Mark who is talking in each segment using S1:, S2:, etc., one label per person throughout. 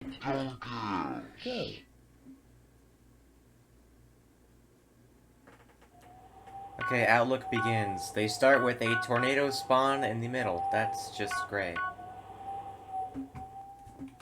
S1: Go.
S2: Okay, Outlook begins. They start with a tornado spawn in the middle. That's just great.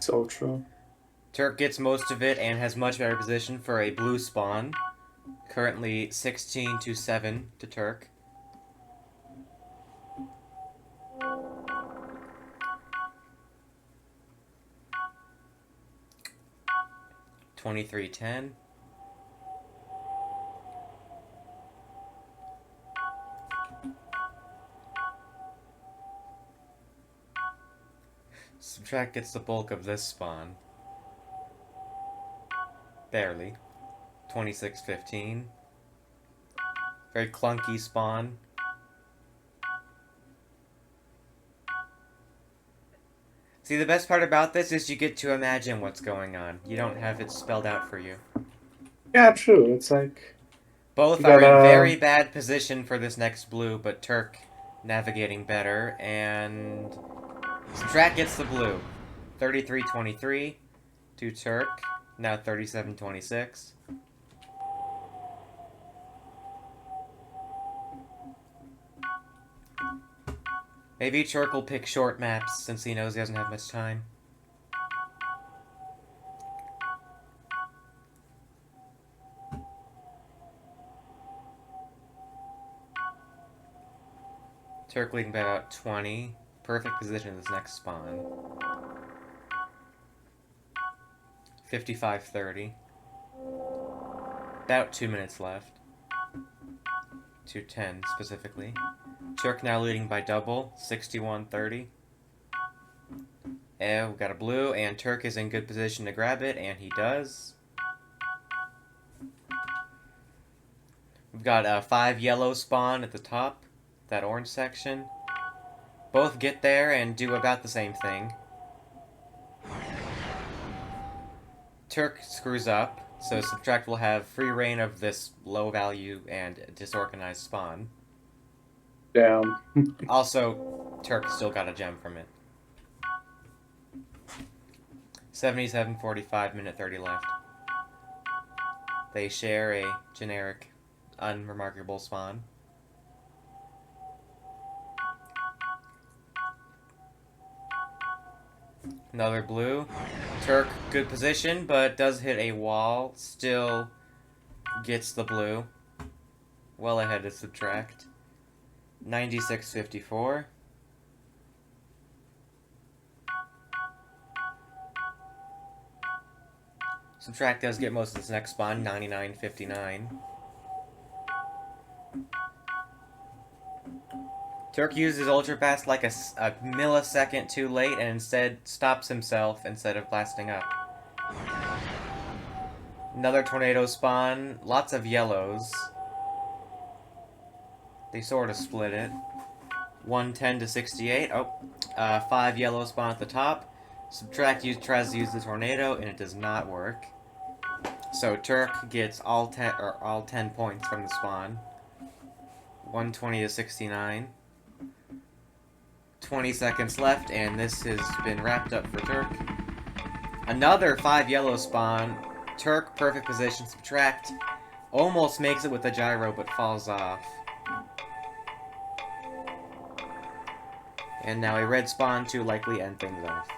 S3: So true.
S2: Turk gets most of it and has much better position for a blue spawn. Currently 16 to 7 to Turk. $23.10. Subtract gets the bulk of this spawn. Barely. 26.15. Very clunky spawn. See, the best part about this is you get to imagine what's going on. You don't have it spelled out for you.
S3: Yeah, true. It's like
S2: Both
S3: you
S2: are in
S3: gotta.
S2: very bad position for this next blue, but Turk navigating better, and Subtract gets the blue. 33-23 to Turk, now 37-26. Maybe Turk will pick short maps since he knows he doesn't have much time. Turk leading by about 20. Perfect position in this next spawn. 55-30. About 2 minutes left. 2:10 specifically. Turk now leading by double, 61-30. And we got a blue, and Turk is in good position to grab it, and he does. We've got a 5 yellow spawn at the top, that orange section. Both get there and do about the same thing. Turk screws up, so Subtract will have free reign of this low value and disorganized spawn.
S3: Damn.
S2: Also, Turk still got a gem from it. 77:45, minute 30 left. They share a generic, unremarkable spawn. Another blue. Turk, good position, but does hit a wall. Still gets the blue. Well ahead of Subtract. 96-54. Subtract does get most of this next spawn, 99-59. Turk uses Ultra Fast like a millisecond too late and instead stops himself instead of blasting up. Another tornado spawn, lots of yellows. They sort of split it. 110-68. Oh, 5 yellow spawn at the top. Subtract tries to use the tornado and it does not work. So Turk gets all 10 points from the spawn. 120-69. 20 seconds left, and this has been wrapped up for Turk. Another 5 yellow spawn. Turk, perfect position. Subtract almost makes it with the gyro, but falls off. And now a red spawn to likely end things off.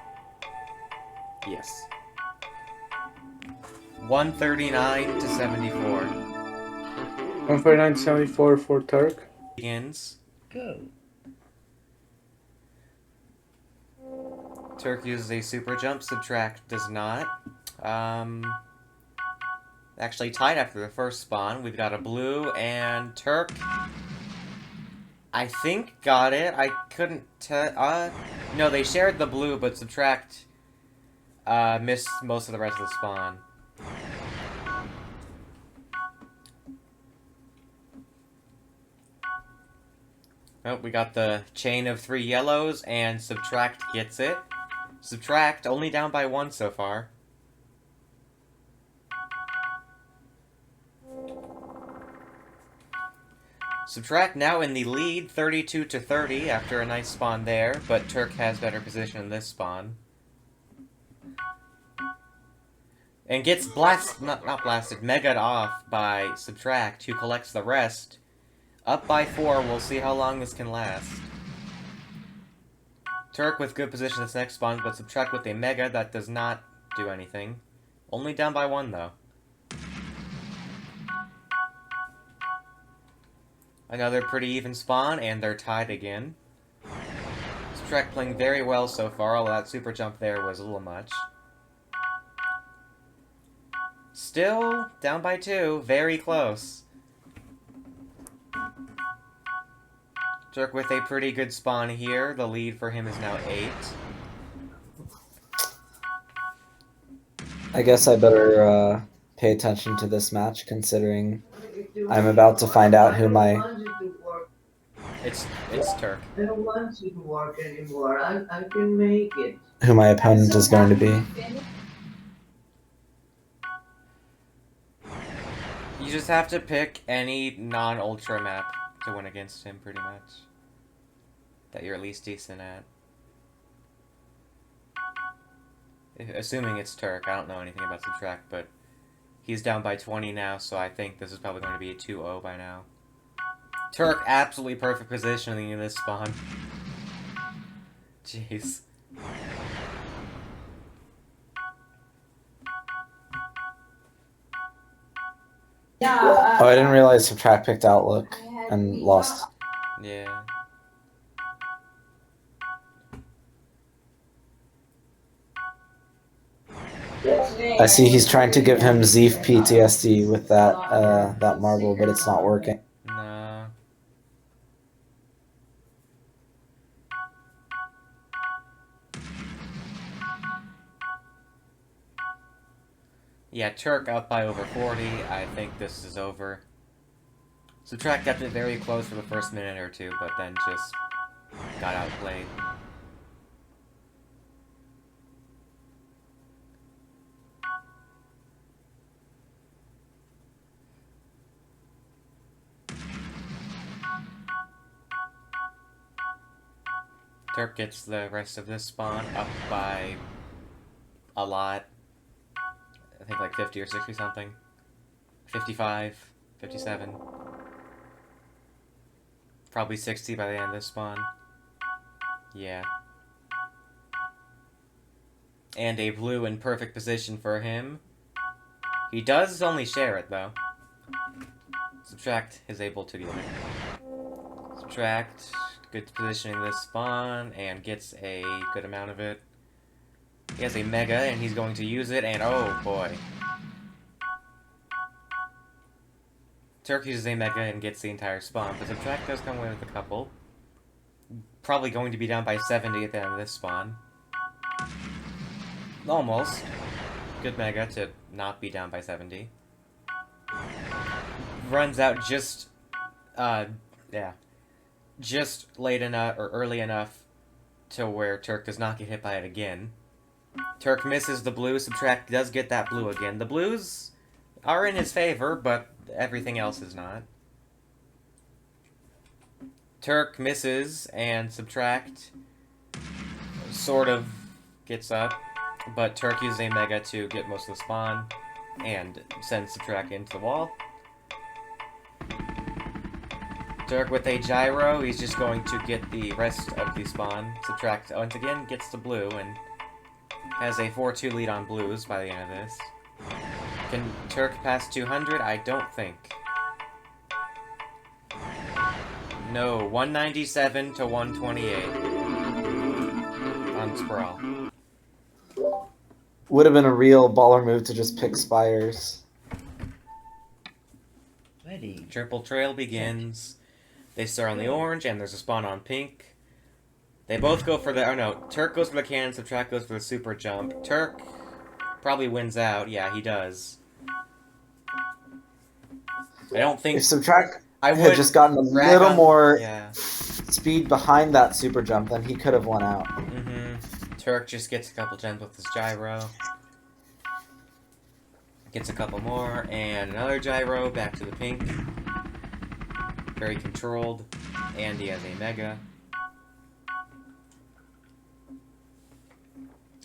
S2: Yes. 139-74.
S3: 149.74 for Turk.
S2: Begins.
S1: Go.
S2: Turk uses a super jump. Subtract does not. Actually tied after the first spawn. We've got a blue, and Turk, I think, got it. I couldn't tell. No, they shared the blue, but Subtract missed most of the rest of the spawn. Oh, we got the chain of 3 yellows, and Subtract gets it. Subtract only down by 1 so far. Subtract now in the lead, 32-30 after a nice spawn there, but Turk has better position in this spawn. And gets not blasted, mega'd off by Subtract, who collects the rest. Up by 4, we'll see how long this can last. Turk with good position this next spawn, but Subtract with a mega that does not do anything. Only down by 1, though. Another pretty even spawn, and they're tied again. Subtract playing very well so far, although that super jump there was a little much. Still down by 2, very close. Turk with a pretty good spawn here. The lead for him is now 8.
S1: I guess I better pay attention to this match, considering I'm about to find out who my
S2: It's Turk.
S4: I don't want you to work anymore. I can make it.
S1: who my opponent is going to be.
S2: You just have to pick any non-ultra map to win against him, pretty much. That you're at least decent at. Assuming it's Turk. I don't know anything about Subtract, but he's down by 20 now, so I think this is probably going to be a 2-0 by now. Turk, absolutely perfect positioning in this spawn. Jeez.
S1: Oh, I didn't realize Subtract picked Outlook and lost.
S2: Yeah.
S1: I see he's trying to give him Zeef PTSD with that that marble, but it's not working.
S2: No. Yeah, Turk up by over 40. I think this is over. Subtract kept it very close for the first minute or two, but then just got outplayed. Turk gets the rest of this spawn up by a lot. I think like 50 or 60 something. 55, 57. Probably 60 by the end of this spawn. Yeah. And a blue in perfect position for him. He does only share it, though. Subtract is able to get it. Subtract, good positioning this spawn, and gets a good amount of it. He has a mega, and he's going to use it, and oh boy. Turk uses a mega and gets the entire spawn, but Subtract does come away with a couple. Probably going to be down by 70 at the end of this spawn. Almost. Good mega to not be down by 70. Runs out just, yeah. Just late enough, or early enough, to where Turk does not get hit by it again. Turk misses the blue, Subtract does get that blue again. The blues are in his favor, but everything else is not. Turk misses, and Subtract sort of gets up, but Turk uses a mega to get most of the spawn, and sends Subtract into the wall. Turk with a gyro, he's just going to get the rest of the spawn. Subtract once again gets the blue, and has a 4-2 lead on blues by the end of this. Can Turk pass 200? I don't think. No, 197 to 128 on Sprawl.
S1: Would have been a real baller move to just pick Spires.
S2: Ready. Triple trail begins. They start on the orange, and there's a spawn on pink. They both go for the... Oh no, Turk goes for the cannon, Subtract goes for the super jump. Turk probably wins out. Yeah, he does. I don't think...
S1: If Subtract
S2: I
S1: had
S2: would
S1: just gotten a
S2: rag
S1: little
S2: on-
S1: more
S2: Yeah.
S1: speed behind that super jump, then he could have won out.
S2: Turk just gets a couple gems with his gyro. Gets a couple more, and another gyro, back to the pink. Very controlled, and he has a mega.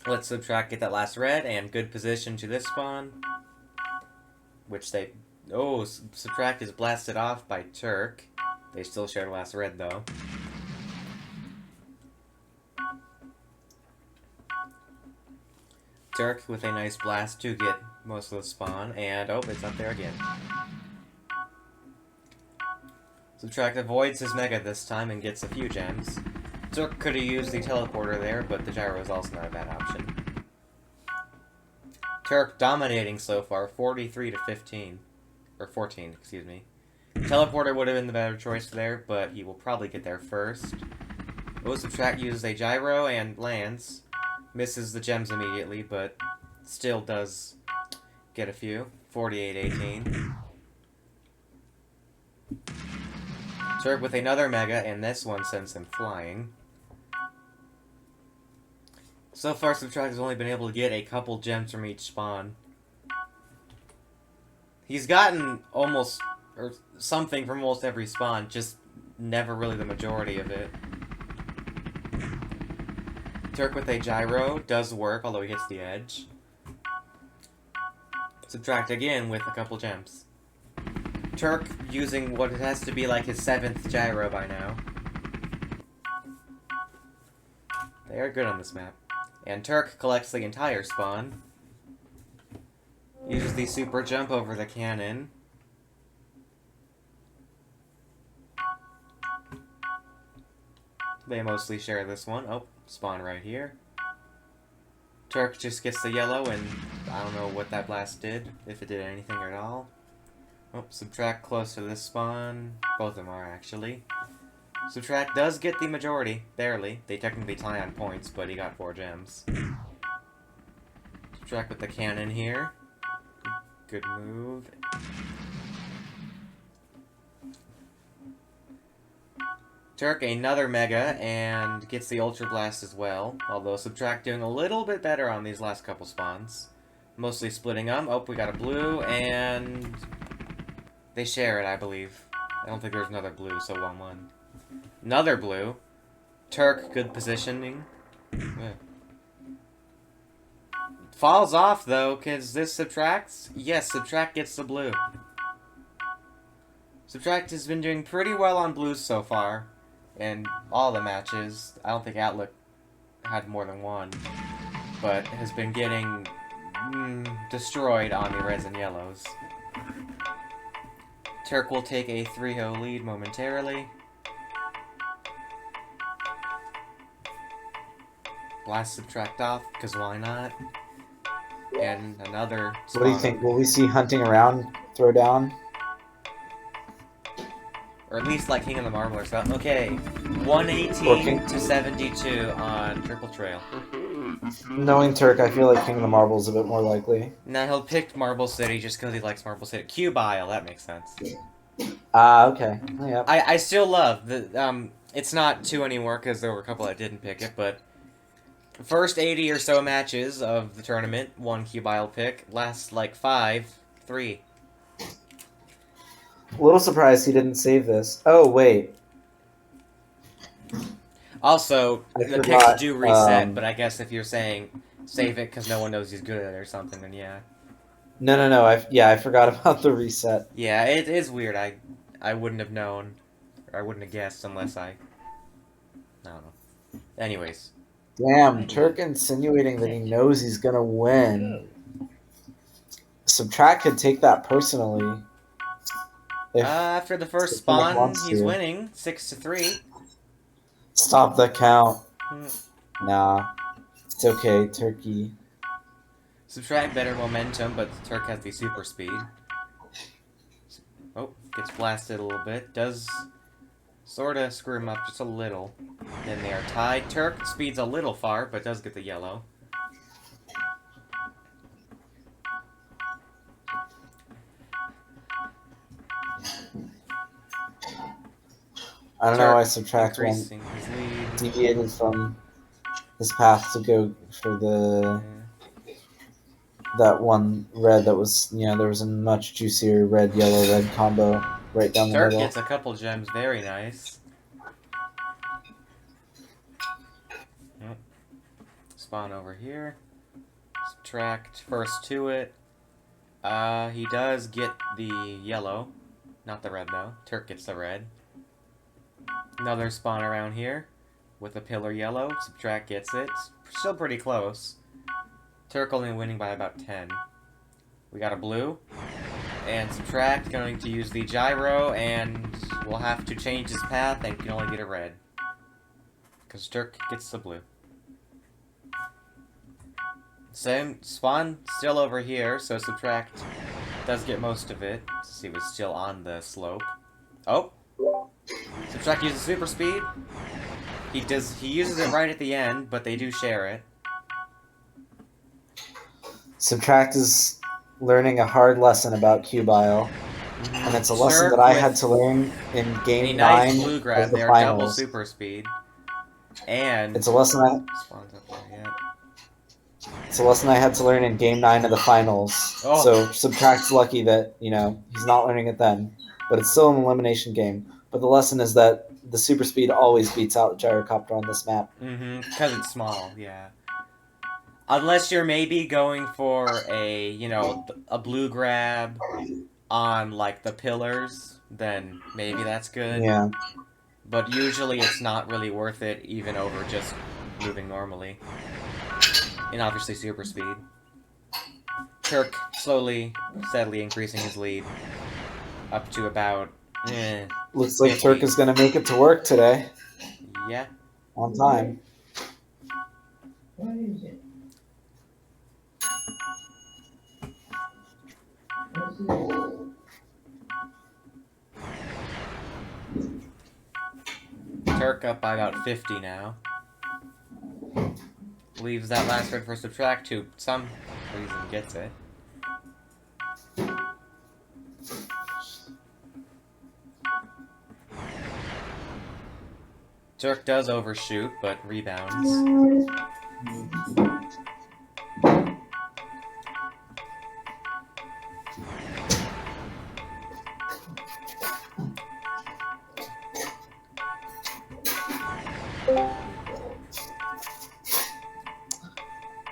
S2: Let's subtract, get that last red, and good position to this spawn. Which they... Oh, subtract is blasted off by Turk. They still share the last red, though. Turk with a nice blast to get most of the spawn, and oh, it's up there again. Subtract avoids his mega this time and gets a few gems. Turk could have used the teleporter there, but the gyro is also not a bad option. Turk dominating so far, 43 to 15. Or 14, excuse me. Teleporter would have been the better choice there, but he will probably get there first. Oh, Subtract uses a gyro and lands. Misses the gems immediately, but still does get a few. 48-18. Turk with another mega, and this one sends him flying. So far, Subtract has only been able to get a couple gems from each spawn. He's gotten almost, or something from almost every spawn, just never really the majority of it. Turk with a gyro does work, although he hits the edge. Subtract again with a couple gems. Turk using what it has to be like his 7th gyro by now. They are good on this map. And Turk collects the entire spawn. Uses the super jump over the cannon. They mostly share this one. Oh, spawn right here. Turk just gets the yellow, and I don't know what that blast did, if it did anything at all. Oh, Subtract close to this spawn. Both of them are, actually. Subtract does get the majority, barely. They technically tie on points, but he got 4 gems. Subtract with the cannon here. Good move. Turk another mega and gets the Ultra Blast as well. Although Subtract doing a little bit better on these last couple spawns. Mostly splitting them. Oh, we got a blue and they share it, I believe. I don't think there's another blue, so 1-1. Another blue. Turk, good positioning. Falls off, though, because this subtracts. Yes, Subtract gets the blue. Subtract has been doing pretty well on blues so far. In all the matches. I don't think Outlook had more than one. But has been getting destroyed on the reds and yellows. Turk will take a 3-0 lead momentarily. Blast Subtract off, because why not? And another spawn.
S1: What do you think? Will we see hunting around throw down?
S2: Or at least like King of the Marble or something. Okay, 118 to 72 on Triple Trail.
S1: Knowing Turk, I feel like King of the Marble is a bit more likely.
S2: Now he'll pick Marble City just because he likes Marble City. Cube Isle, that makes sense.
S1: Okay. Oh, yeah.
S2: I still love the it's not 2 anymore because there were a couple that didn't pick it, but first 80 or so matches of the tournament, 1 Cube Isle pick. Last like 5, 3.
S1: A little surprised he didn't save this. Oh, wait.
S2: Also,
S1: I
S2: the
S1: forgot,
S2: picks do reset, but I guess if you're saying save it because no one knows he's good at it or something, then yeah.
S1: No. I forgot about the reset.
S2: Yeah, it is weird. I wouldn't have known, or I wouldn't have guessed unless I don't know. Anyways.
S1: Damn, Turk insinuating that he knows he's gonna win. Subtract could take that personally. If
S2: After the first
S1: someone
S2: spawn,
S1: wants
S2: he's
S1: to.
S2: winning 6-3.
S1: Stop the count. Nah, it's okay, Turkey.
S2: Subtract better momentum, but Turk has the super speed. Oh, gets blasted a little bit. Does sort of screw him up just a little. Then they are tied. Turk speeds a little far, but does get the yellow.
S1: I don't know why Subtract won't
S2: Increasing his lead.
S1: deviated from his path to go for the that one red that was there was a much juicier red yellow red combo right down the
S2: Turk
S1: middle.
S2: gets a couple gems, very nice. Yep. spawn over here. Subtract first to it. He does get the yellow. Not the red, though. Turk gets the red. Another spawn around here with a pillar yellow. Subtract gets it. Still pretty close. Turk only winning by about 10. We got a blue. And Subtract going to use the gyro, and we'll have to change his path and can only get a red. Because Turk gets the blue. Same spawn still over here, so Subtract does get most of it. Since he was still on the slope. Oh! Subtract uses super speed. He uses it right at the end, but they do share it.
S1: Subtract is learning a hard lesson about Cubile, and it's a lesson
S2: Turk
S1: that I
S2: with
S1: had to learn in
S2: a
S1: game
S2: nice
S1: 9
S2: blue
S1: of
S2: grab
S1: the
S2: there, double
S1: finals.
S2: super speed. And
S1: It's a lesson
S2: spawns up there, yeah.
S1: It's a lesson I had to learn in game 9 of the finals.
S2: Oh.
S1: So Subtract's lucky that, he's not learning it then. But it's still an elimination game. But the lesson is that the super speed always beats out Gyrocopter on this map.
S2: Because it's small, yeah. Unless you're maybe going for a blue grab on, like, the pillars, then maybe that's good.
S1: Yeah.
S2: But usually it's not really worth it, even over just moving normally. And obviously super speed. Turk slowly, steadily increasing his lead. Up to about,
S1: Looks like
S2: 50.
S1: Turk is going to make it to work today.
S2: Yeah.
S1: On time.
S4: What is it? What's this?
S2: Turk up by about 50 now. Leaves that last red for Subtract, who some reason gets it. Turk does overshoot, but rebounds.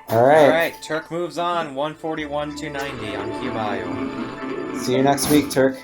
S1: Alright.
S2: Turk moves on, 141-290 on Cubile.
S1: See you next week, Turk.